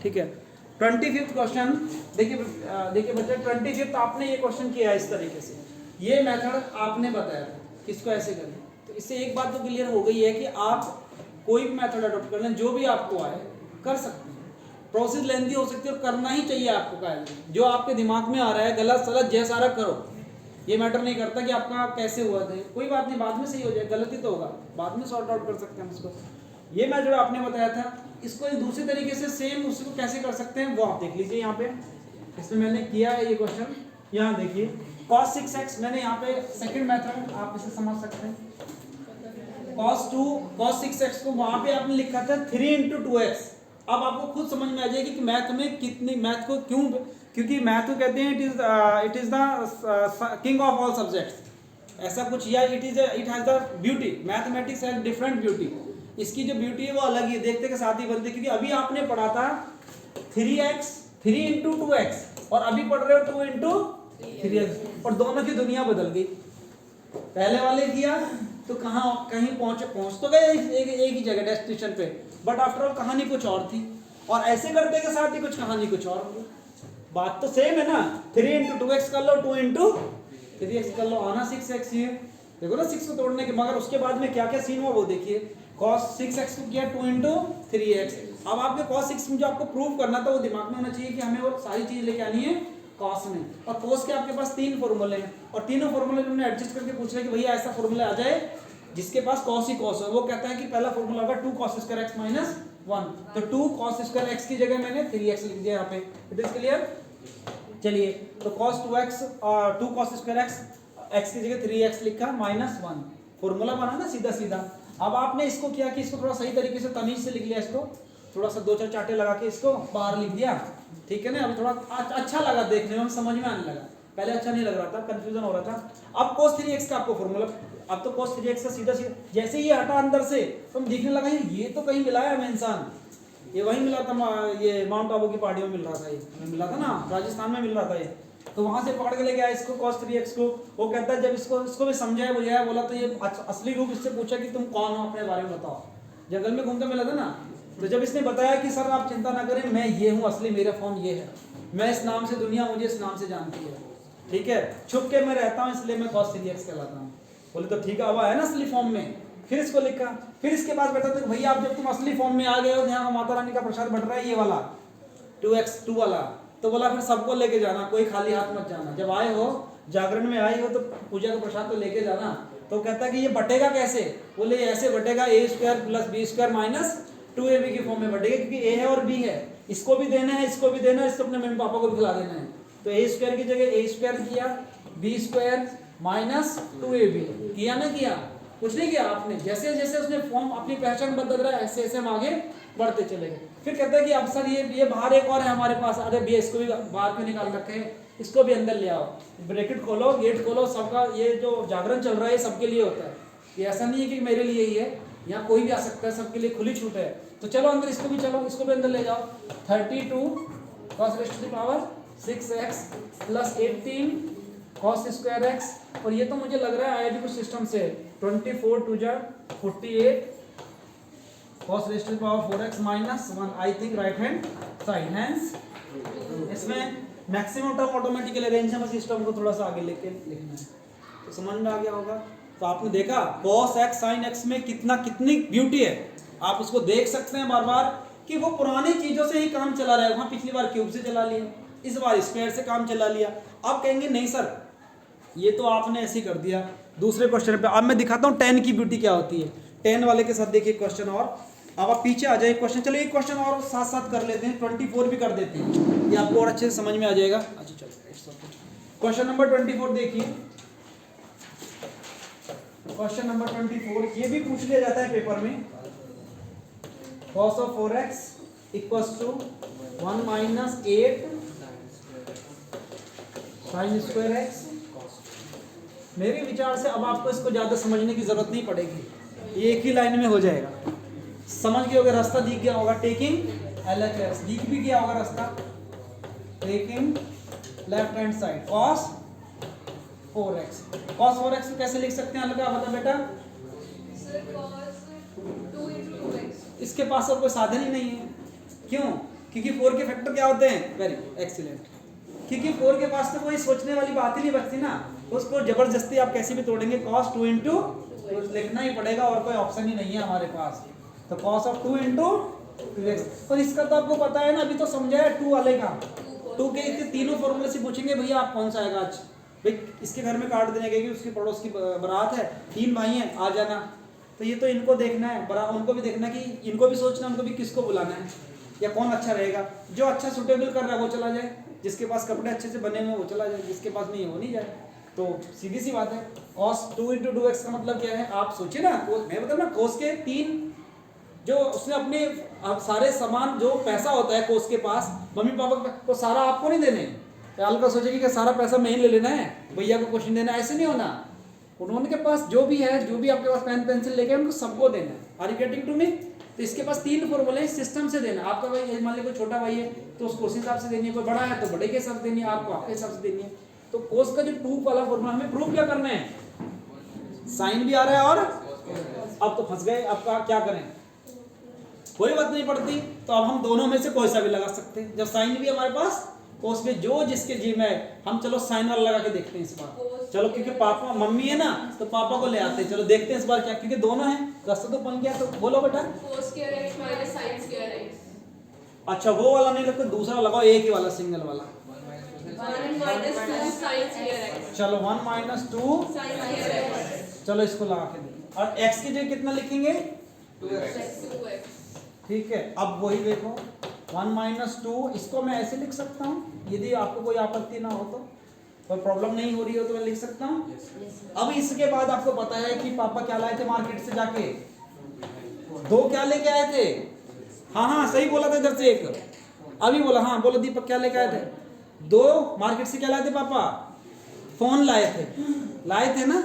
ठीक है। 25th question देखिए बच्चे, 25th आपने ये क्वेश्चन किया है इस तरीके से, ये मेथड आपने बताया था कि इसको ऐसे करें। तो इससे एक बात तो क्लियर हो गई है कि आप कोई भी मेथड अडॉप्ट कर लें, जो भी आपको आए कर सकते हैं। प्रोसेस लेंथी हो सकती है और करना ही चाहिए आपको, कायदे जो आपके दिमाग में आ रहा है गलत सलत जैसा रहा करो, ये मैटर नहीं करता कि आपका कैसे हुआ था, कोई बात नहीं, बाद में सही हो जाए, गलती तो होगा, बाद में सॉर्ट आउट कर सकते हैं उसको। ये मेथड आपने बताया था, इसको एक दूसरी तरीके से सेम उसको कैसे कर सकते हैं वो आप देख लीजिए। यहाँ पे इसमें मैंने किया है ये क्वेश्चन, यहाँ देखिए cos 6x, मैंने यहाँ पे सेकंड मेथड आप इसे समझ सकते हैं, cos 6x को वहां पे आपने लिखा था 3 × 2x। अब आपको खुद समझ में आ जाएगी कि मैथ में कितनी, मैथ को क्यों, क्योंकि मैथ को कहते हैं it is the king of all subjects, ऐसा कुछ, या it has the beauty, mathematics has different beauty, इसकी जो ब्यूटी है वो अलग ही, देखते के साथ ही बनती है। क्योंकि अभी आपने पढ़ा था 3x 3 × 2x और अभी पढ़ रहे हो 2 × 3x, और दोनों की दुनिया बदल गई। पहले वाले किया तो कहीं पहुंच तो गए एक ही जगह डेस्टिनेशन पे, बट आफ्टर ऑल कहानी कुछ और थी, और ऐसे करते के साथ ही कुछ कहानी कुछ और होगी। बात तो सेम है ना, 3 × 2x कर लो, 2 × 3x कर लो, आना 6x ही है। देखो ना 6 को तोड़ने के, मगर उसके बाद में क्या क्या सीन हुआ वो देखिए। cos 6x को किया 2 × 3x। अब आपके cos 6 में जो आपको प्रूव करना था वो दिमाग में होना चाहिए कि हमें वो सारी चीज लेके आनी है cos में, और cos के आपके पास 3 फॉर्मूले हैं, और तीनों फॉर्मूले हमने एडजस्ट करके पूछ रहे हैं कि भैया ऐसा फॉर्मूला आ जाए जिसके पास cos ही cos है। वो कहता है कि पहला फॉर्मूला होगा 2 cos स्क्वायर x माइनस 1, तो 2 cos स्क्वायर x की जगह मैंने 3x लिख दिया यहाँ पे। It is clear? चलिए, तो cos 2x और 2 cos स्क्वायर x की जगह 3x लिखा माइनस 1, फॉर्मूला बना ना सीधा सीधा। अब आपने इसको किया कि इसको थोड़ा सही तरीके से तमीज से लिख लिया, इसको थोड़ा सा 2-4 चाटे लगा के इसको बाहर लिख दिया, ठीक है ना। अभी थोड़ा अच्छा लगा देखने में, समझ में आने लगा, पहले अच्छा नहीं लग रहा था, कंफ्यूजन हो रहा था। अब cos 3x का आपको फॉर्मूला, अब तो cos 3x का सीधा जैसे ये हटा अंदर से तो दिखने लगा ये तो कहीं मिलाया हमें इंसान, ये वहीं मिला था, ये माउंट आबू की पहाड़ियों में मिल रहा था, ये हमें मिला था ना, राजस्थान में मिल रहा था ये, तो वहां से पकड़ के ले गया इसको cos 3x को। वो कहता है जब इसको भी समझाया बुझाया, बोला तो ये असली रूप इससे पूछा कि तुम कौन हो, अपने बारे में बताओ, जंगल में घूमते मिला था ना। तो जब इसने बताया कि सर आप चिंता ना करें, मैं ये हूँ, असली मेरा फॉर्म ये है, मैं इस नाम से, दुनिया मुझे इस नाम से जानती है, ठीक है, छुप के मैं रहता हूँ इसलिए मैं cos 3x कहलाता हूँ। बोले तो ठीक है, अब आया ना असली फॉर्म में, फिर इसको लिखा, फिर इसके बाद बैठा तो भैया आप जब तुम असली फॉर्म में आ गए हो, यहाँ माता रानी का प्रसाद बढ़ रहा है ये वाला 2x2 वाला, तो बोला फिर सबको लेके जाना, कोई खाली हाथ मत जाना, जब आए हो जागरण में आए हो तो पूजा का प्रसाद तो लेके जाना। तो कहता है कि ये बटेगा कैसे, बोले ऐसे बटेगा a² + b² - 2ab की फॉर्म में बटेगा, क्योंकि a है और b है, इसको भी देना है, इसको भी देना है, इसको अपने मम्मी पापा को भी खिला देना है। तो a² की जगह a² किया, b² - 2ab किया ना, किया कुछ नहीं किया आपने, जैसे जैसे उसने फॉर्म अपनी पहचान बदल रहा है ऐसे ऐसे हम आगे बढ़ते चले गए। फिर कहता है कि अब सर ये बाहर एक और है हमारे पास, अरे भैया इसको भी बाहर क्यों निकाल रखे हैं, इसको भी अंदर ले आओ, ब्रैकेट खोलो, गेट खोलो, सबका ये जो जागरण चल रहा है सबके लिए होता है, ये ऐसा नहीं है कि मेरे लिए ही है, यहाँ कोई भी आ सकता है, सबके लिए खुली छूट है। तो चलो अंदर, इसको भी चलो, इसको भी अंदर ले जाओ। 32 cos 6x + 18 cos square x, और ये तो मुझे लग रहा है आया भी कुछ सिस्टम से, 24 2 जा 48 cos 4x - 1, I think right hand side, hence इसमें मैक्सिमम टर्म ऑटोमेटिकली अरेंज है, बस इस टर्म को थोड़ा सा आगे लेके लिखना है, तो समझ में आ गया होगा। तो आपने देखा cos x sin x में कितनी ब्यूटी है, आप उसको देख सकते हैं बार बार कि वो पुरानी चीजों से ही काम चला रहा है, वहां पिछली बार क्यूब से चला लिया, इस बार स्क्वायर से काम चला लिया। अब कहेंगे नहीं सर ये तो आपने ऐसे ही कर दिया। दूसरे क्वेश्चन पे अब मैं दिखाता हूँ 10 की ब्यूटी क्या होती है, 10 वाले के साथ देखिए क्वेश्चन, और अब आप पीछे आ जाए क्वेश्चन, चलो एक क्वेश्चन और साथ साथ कर लेते हैं, 24 भी कर देते हैं, ये आपको और अच्छे से समझ में आ जाएगा। अच्छा चलो क्वेश्चन नंबर 24 देखिए, क्वेश्चन नंबर 24 ये भी पूछ लिया जाता है पेपर में, cos 4x = 1 - 8 sin square x। मेरे विचार से अब आपको इसको ज्यादा समझने की जरूरत नहीं पड़ेगी, ये एक ही लाइन में हो जाएगा, समझ गए होगा, रास्ता दिख गया होगा, टेकिंग LHS दिख भी गया होगा रास्ता, taking left hand side cos 4x, cos 4x को कैसे लिख सकते हैं, अलग बता बेटा, cos 2 × 2x, इसके पास और कोई साधन ही नहीं है, क्यों, क्योंकि 4 के फैक्टर क्या होते हैं, वेरी एक्सीलेंट, क्योंकि 4 के पास तो कोई सोचने वाली बात ही नहीं बचती ना, उसको जबरदस्ती आप कैसे भी तोड़ेंगे, cos 2 इंटू लिखना ही पड़ेगा और कोई ऑप्शन ही नहीं है हमारे पास, तो cos ऑफ 2 इंटू 2x। और इसका तो आपको पता है ना, अभी तो समझा है 2 वाले का, 2 के तीनों फॉर्मूले से पूछेंगे भैया आप कौन सा आएगा आज, भाई इसके घर में कार्ड देने गए कि उसके पड़ोस की बारात है, 3 भाई हैं, आ जाना, तो ये तो इनको देखना है, उनको भी देखना कि इनको भी सोचना उनको भी किसको बुलाना है या कौन अच्छा रहेगा, जो अच्छा सुटेबल कर रहा है वो चला जाए, जिसके पास कपड़े अच्छे से बने हुए वो चला जाए, जिसके पास नहीं है वो नहीं जाए। तो सीधी सी बात है, cos 2 इंटू 2x का मतलब क्या है, आप सोचिए ना, मैं बता ना cos के 3 जो उसने अपने सारे सामान जो पैसा होता है cos के पास मम्मी पापा को सारा आपको नहीं देने, का सोचेगी कि सारा पैसा मैं ही ले लेना है, भैया को क्वेश्चन देना, ऐसे नहीं होना, उन्होंने के पास जो भी है, जो भी आपके पास पेन पेंसिल लेके उनको सबको देना है। Are you getting to me? तो इसके पास 3 फॉर्मूले सिस्टम से देना, आपका भाई मान लीजिए कोई छोटा भाई है तो उसको उस हिसाब से देनी है, कोई बड़ा है तो बड़े के हिसाब से देनी है, आपको आपके हिसाब से देनी है। तो कोस का जो 2 वाला फॉर्मूला हमें प्रूव क्या करना है, साइन भी आ रहा है और अब तो फंस गए, अब क्या करें, कोई बात नहीं पड़ती, तो अब हम दोनों में से कोई सा भी लगा सकते हैं, जब साइन भी हमारे पास कोस में जो जिसके जी में, हम चलो साइन वाला लगा के देखते हैं इस बार, चलो क्योंकि पापा मम्मी है ना तो पापा को ले आते हैं, चलो देखते हैं इस बार क्या, क्योंकि दोनों हैं, रास्ता तो बन गया, तो बोलो बेटा cos square x minus sin square x। अच्छा वो वाला नहीं लगता, दूसरा लगाओ, एक ही वाला सिंगल वाला, 1 minus 2 sin square x। चलो 1 minus 2 sin square x। चलो इसको लगा के देखिए, और x की जगह कितना लिखेंगे 2x। ठीक है, अब वही देखो 1 minus 2, इसको मैं ऐसे लिख सकता हूँ, यदि आपको कोई आपत्ति ना हो तो, कोई प्रॉब्लम नहीं हो रही हो तो मैं लिख सकता हूँ। अब इसके बाद आपको पता है कि पापा क्या लाए थे मार्केट से जाके, 2 क्या लेके आए थे, हाँ सही बोला था इधर से, एक अभी बोला, हाँ बोलो दीपक क्या लेके आए थे, 2 मार्केट से क्या लाए थे पापा, फोन लाए थे ना,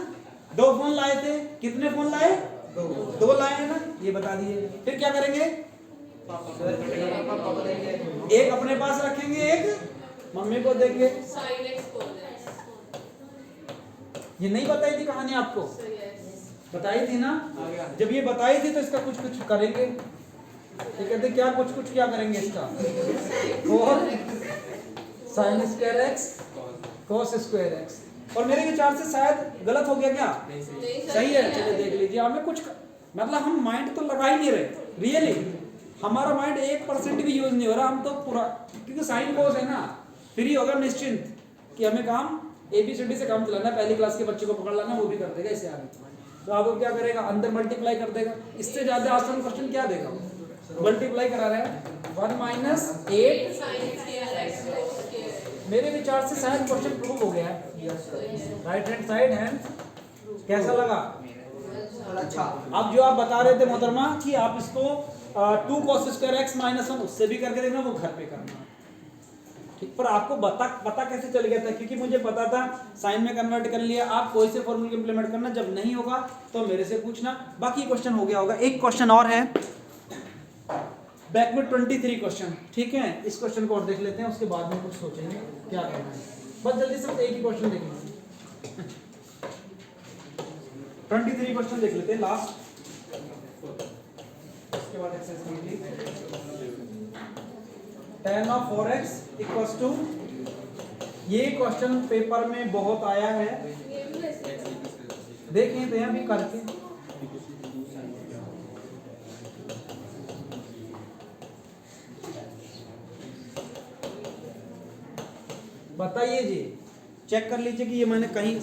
2 फोन लाए थे, कितने फोन लाए, 2 लाए हैं ना, ये बता दिए। फिर क्या करेंगे, एक अपने पास रखेंगे, एक मम्मी को देंगे, sin x cos x। ये नहीं बताई थी कहानी आपको, So yes। बताई थी ना, जब ये बताई थी तो इसका कुछ कुछ करेंगे, ये कहते क्या कुछ क्या करेंगे इसका, और sin square x cos square x, और मेरे विचार से शायद गलत हो गया क्या, सही है, चलिए देख लीजिए, हमें कुछ मतलब हम माइंड तो लगा ही नहीं रहे, रियली हमारा माइंड 1% भी यूज नहीं हो रहा, हम तो पूरा, क्योंकि साइन कोस है ना, फ्री होगा निश्चिंत कि हमें काम ABCD से काम चलाना है, पहली क्लास के बच्चे को पकड़ लाना, वो भी कर देगा इससे आगे, तो आपको क्या करेगा, अंदर मल्टीप्लाई कर देगा, इससे ज्यादा आसान क्वेश्चन क्या देगा, मल्टीप्लाई करा रहा है 1 minus 8 sin square x cos square x। मेरे विचार से शायद क्वेश्चन प्रूव हो गया है, राइट हैंड साइड हैंड कैसा लगा, अच्छा। अब जो आप बता रहे थे मोहतरमा कि आप इसको 2 cos स्क्वायर x माइनस 1 उससे भी करके देखना, वो घर पे करना, ठीक, पर आपको पता कैसे चल गया था, क्योंकि मुझे पता था साइन में कन्वर्ट कर लिया, आप कोई से फॉर्मूले इंप्लीमेंट करना, जब नहीं होगा तो मेरे से पूछना, बाकी क्वेश्चन हो गया होगा। एक क्वेश्चन और है बैक में 23 क्वेश्चन, ठीक है, इस क्वेश्चन को और देख लेते हैं, उसके बाद में कुछ सोचेंगे क्या करना है, बस जल्दी से एक ही क्वेश्चन देख लेंगे, 23 क्वेश्चन देख लेते हैं लास्ट, उसके बाद exercise complete. tan of 4x equals to, ये क्वेश्चन पेपर में बहुत आया है, देखें तो यहाँ भी करके, बताइए जी, चेक कर लीजिए कि ये मैंने कहीं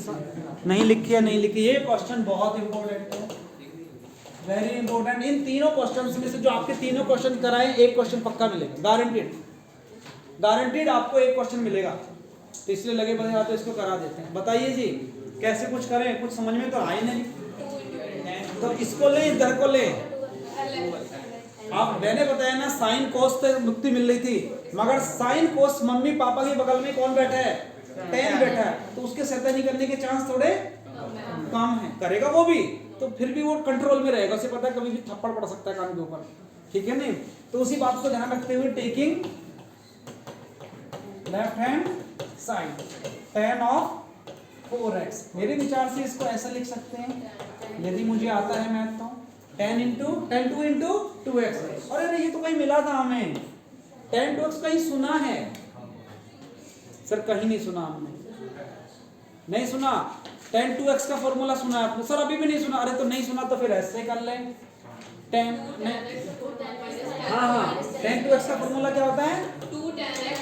नहीं लिखी या नहीं लिखी, ये क्वेश्चन बहुत इंपॉर्टेंट है, वेरी इंपॉर्टेंट। इन तीनों क्वेश्चंस में से जो आपके तीनों क्वेश्चन कराए, एक क्वेश्चन पक्का मिलेगा, गारंटीड आपको एक क्वेश्चन मिलेगा, तो इसलिए लगे बने तो इसको करा देते हैं। बताइए जी कैसे कुछ करें, कुछ समझ में तो आए नहीं, तो इसको ले इधर को ले, आप मैंने बताया ना साइन कोस से मुक्ति मिल रही थी, मगर साइन कोस मम्मी पापा के बगल में कौन बैठा है, tan बैठा है, तो उसके शैतानी करने के चांस थोड़े कम है, करेगा वो भी तो फिर भी वो कंट्रोल में रहेगा, उसे पता है कभी भी थप्पड़ पड़ सकता है कान के ऊपर, ठीक है नहीं, तो उसी बात को ध्यान रखते हुए taking left hand side tan of 4x, मेरे विचार से इसको ऐसा लिख सकते हैं, यदि मुझे आता है मैथ तो tan 2 इंटू 2x, अरे ये तो कहीं मिला था हमें, tan 2x कहीं सुना है सर? कहीं नहीं सुना हमने, नहीं सुना। tan 2x का फॉर्मूला सुना है आपने? सर अभी भी नहीं सुना। अरे तो नहीं सुना तो फिर ऐसे कर लें। tan हाँ हाँ, tan 2x का फॉर्मूला क्या होता है? 2 tan x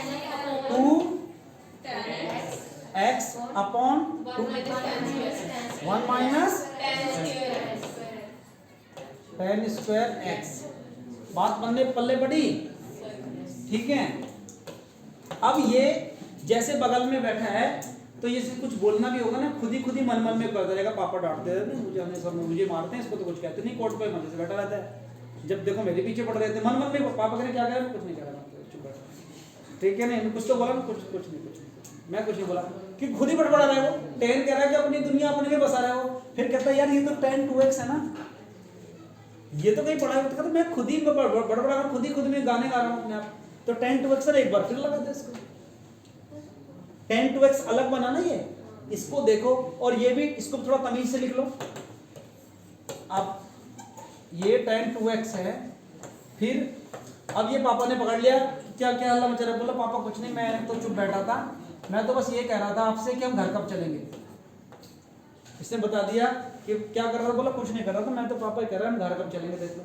2 tan x upon 1 minus tan square x। बात बनने पल्ले पड़ी, ठीक है। अब ये जैसे बगल में बैठा है तो ये कुछ बोलना भी होगा ना, खुद ही मन में करता रहेगा, पापा डांटते रहते हैं मुझे, हमें सब मुझे मारते हैं, इसको तो कुछ कहते नहीं, कोर्ट पे मजे से बैठा रहता है। जब देखो मेरे पीछे पड़ रहे थे, मन में पापा कह रहे क्या कह रहे, कुछ नहीं कह रहा, चुप बैठा, ठीक है। नहीं कुछ तो बोला ना, कुछ नहीं, मैं कुछ नहीं बोला, कि खुद ही बड़बड़ा रहे हो। tan कह रहा है कि अपनी दुनिया अपने में बसा रहे हो, फिर कहता है यार ये तो tan 2x है ना, ये तो कहीं पढ़ा है, तो मैं खुद ही बड़बड़ा खुद में गाने गा रहा हूँ अपने आप। तो tan 2x सर एक बार फिर लगा दे इसको, tan 2x अलग बना ना ये, इसको देखो, और ये भी इसको थोड़ा तमीज से लिख लो। अब ये tan 2x है, फिर अब ये पापा ने पकड़ लिया, क्या क्या हल्ला मचा रहा, बोला पापा कुछ नहीं, मैं तो चुप बैठा था, मैं तो बस ये कह रहा था आपसे कि हम घर कब चलेंगे। इसने बता दिया कि क्या कर रहा था, बोला कुछ नहीं कर रहा था, मैं तो पापा कह रहा है हम घर कब चलेंगे, देख लो।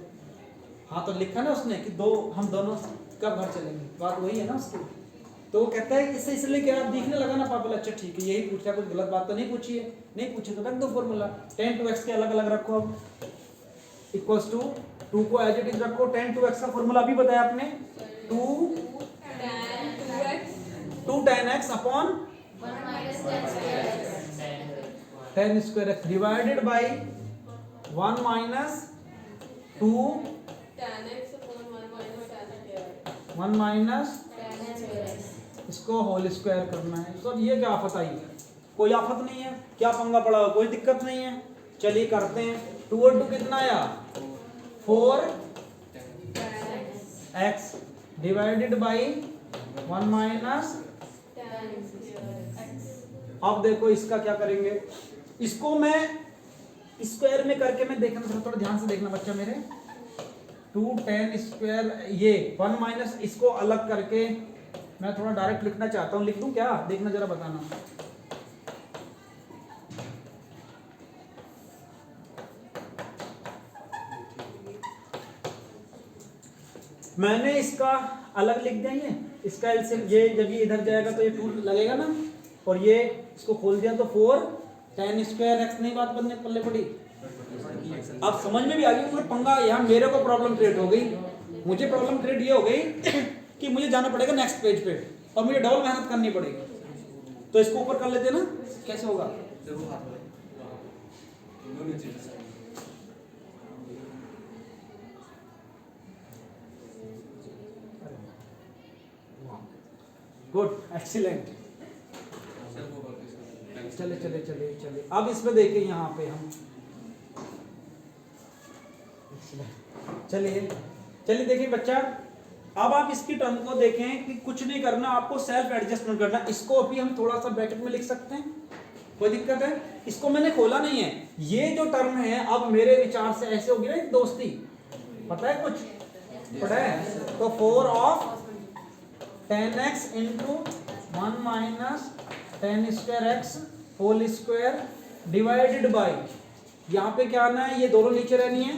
हाँ तो लिखा ना उसने कि हम दोनों कब घर चलेंगे, बात वही है ना उसकी। तो वो कहता है इससे इसलिए कि आप दिखने लगा ना पापा, अच्छा ठीक है यही पूछा, कुछ गलत बात तो नहीं पूछी है, नहीं पूछी तो रख दो फॉर्मूला। tan 2x के अलग अलग रखो, अब इक्वल्स टू 2 को एज इट इज रखो। tan 2x का फॉर्मूला अभी बताया आपने, 2 tan x upon tan square x divided by 1 minus 2 tan x upon 1 minus tan x 1 minus इसको होल स्क्वायर करना है। सर ये क्या आफत आई है? कोई आफत नहीं है, क्या पंगा पड़ा हो, कोई दिक्कत नहीं है, चलिए करते हैं। 2 और 2 कितना आया, 4 x डिवाइडेड बाई 1 माइनस। अब देखो इसका क्या करेंगे, इसको मैं स्क्वायर में करके मैं देखना, थोड़ा ध्यान से देखना बच्चा मेरे। 2 tan स्क्वायर, ये 1 माइनस इसको अलग करके मैं थोड़ा डायरेक्ट लिखना चाहता हूँ, लिख दूं क्या, देखना जरा बताना। मैंने इसका अलग लिख दिया, ये इसका एलसीएम, ये जब ये इधर जाएगा तो ये 2 लगेगा ना, और ये इसको खोल दिया तो 4 tan स्क्वायर x, नहीं बात बनने पल्ले पड़ी। अब समझ में भी आ गई, मुझे पंगा यहाँ मेरे को प्रॉब्लम क्रिएट हो गई, मुझे प्रॉब्लम क्रिएट ये हो गई कि मुझे जाना पड़ेगा नेक्स्ट पेज पे और मुझे डबल मेहनत करनी पड़ेगी। तो इसको ऊपर कर लेते ना, कैसे होगा, गुड एक्सीलेंट। चले अब इसमें देखिए यहाँ पे हम, चलिए देखिए बच्चा, अब आप इसकी टर्म को देखें कि कुछ नहीं करना, आपको सेल्फ एडजस्टमेंट करना। इसको अभी हम थोड़ा सा ब्रैकेट में लिख सकते हैं, कोई दिक्कत है? इसको मैंने खोला नहीं है, ये जो टर्म है अब मेरे विचार से ऐसे होगी ना, दोस्ती, पता है कुछ पता है, तो 4 of tan x into 1 minus tan square x whole square divided by, यहाँ पे क्या आना है, ये दोनों नीचे रहनी है,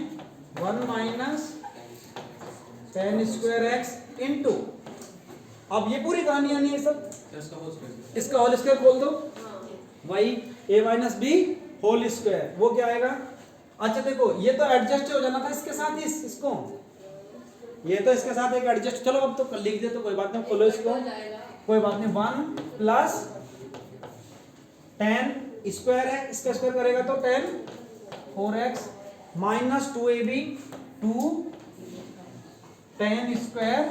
1 minus tan square x into, अब ये पूरी कहानी आनी है सब, इसका होल स्क्वायर खोल दो, वही a minus b whole square, वो क्या आएगा। अच्छा देखो ये तो एडजस्ट हो जाना था इसके साथ, इसको ये तो इसके साथ एक एडजस्ट, चलो अब तो लिख दे तो कोई बात नहीं, खोलो इसको, कोई बात नहीं। 1 प्लस tan स्क्वायर है, इसका स्क्वायर करेगा तो tan 4x minus 2ab 2 tan square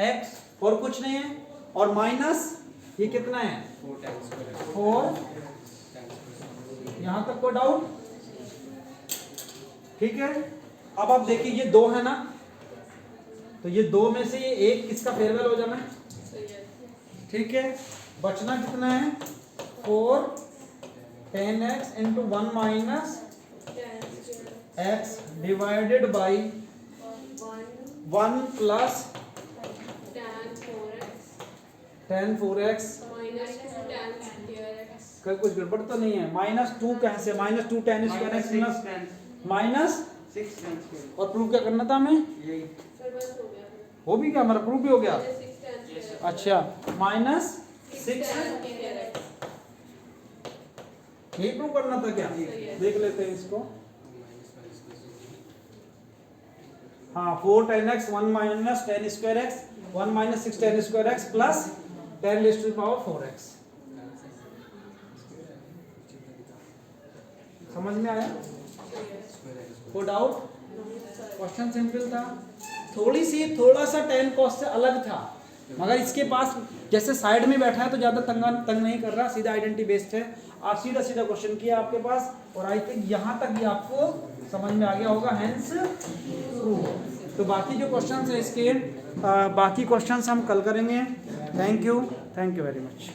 x, और कुछ नहीं है, और माइनस ये कितना है 4, यहां तक को डाउट, ठीक है। अब आप देखिए ये 2 है ना, तो ये 2 में से ये एक किसका फेयरवेल हो जाना है, ठीक है। बचना कितना है 4 tan x into 1 minus x divided by 1 plus tan 4x minus 2 tan square x. का कुछ गड़बड़ तो नहीं है, -2 कहाँ से, -2 tan square x plus minus 6 tan square। और प्रूव क्या करना था हमें, यही सर बस हो गया। हो भी क्या हमारा प्रूव भी हो गया। minus 6 tan square x. अच्छा -6 tan square x. यही प्रूव करना था क्या, देख लेते हैं इसको। हाँ 4 tan x 1 minus tan square x 1 minus 6 tan square x plus 10 raised to the power 4x। समझ में आया, कोई डाउट, क्वेश्चन सिंपल था, थोड़ा सा tan cos से अलग था, मगर इसके पास जैसे साइड में बैठा है तो ज़्यादा तंग नहीं कर रहा, सीधा आइडेंटिटी बेस्ड है। आप सीधा क्वेश्चन किया आपके पास, और आई थिंक यहाँ तक भी आपको समझ में आ गया होगा, हेंस प्रूव। तो बाकी जो क्वेश्चंस है इसके बाकी क्वेश्चंस हम कल करेंगे। Thank you very much.